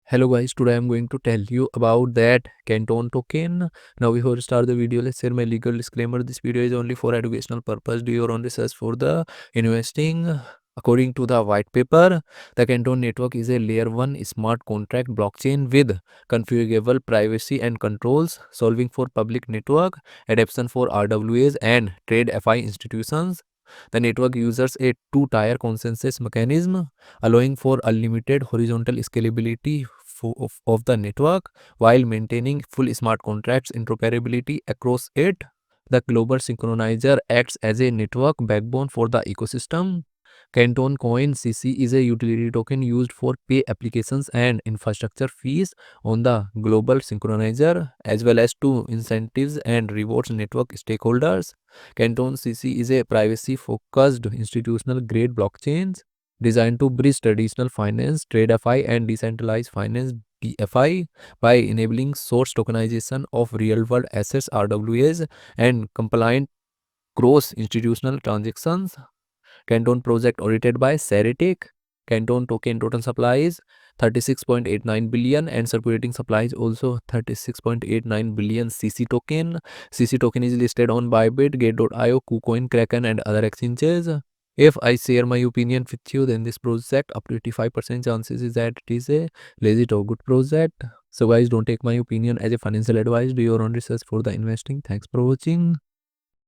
Hello guys, today I'm going to tell you about that Canton token. Now before we start the video, let's share my legal disclaimer. This video is only for educational purpose. Do your own research for the investing. According to the white paper, the Canton network is a layer 1 smart contract blockchain with configurable privacy and controls, solving for public network, adaptation for RWAs and trade FI institutions. The network uses a two-tier consensus mechanism, allowing for unlimited horizontal scalability of the network while maintaining full smart contracts interoperability across it. The global synchronizer acts as a network backbone for the ecosystem. Canton Coin CC is a utility token used for pay applications and infrastructure fees on the global synchronizer, as well as to incentives and rewards network stakeholders. Canton CC is a privacy focused institutional grade blockchain designed to bridge traditional finance, TradeFi, and decentralized finance DFI by enabling source tokenization of real world assets RWAs and compliant cross institutional transactions. Canton project audited by Ceritic. Canton token total supply is 36.89 billion and circulating supply is also 36.89 billion CC token. CC token is listed on Bybit, Gate.io, KuCoin, Kraken and other exchanges. If I share my opinion with you, then this project up to 85% chances is that it is a legit or good project. So guys, don't take my opinion as a financial advice. Do your own research for the investing. Thanks for watching.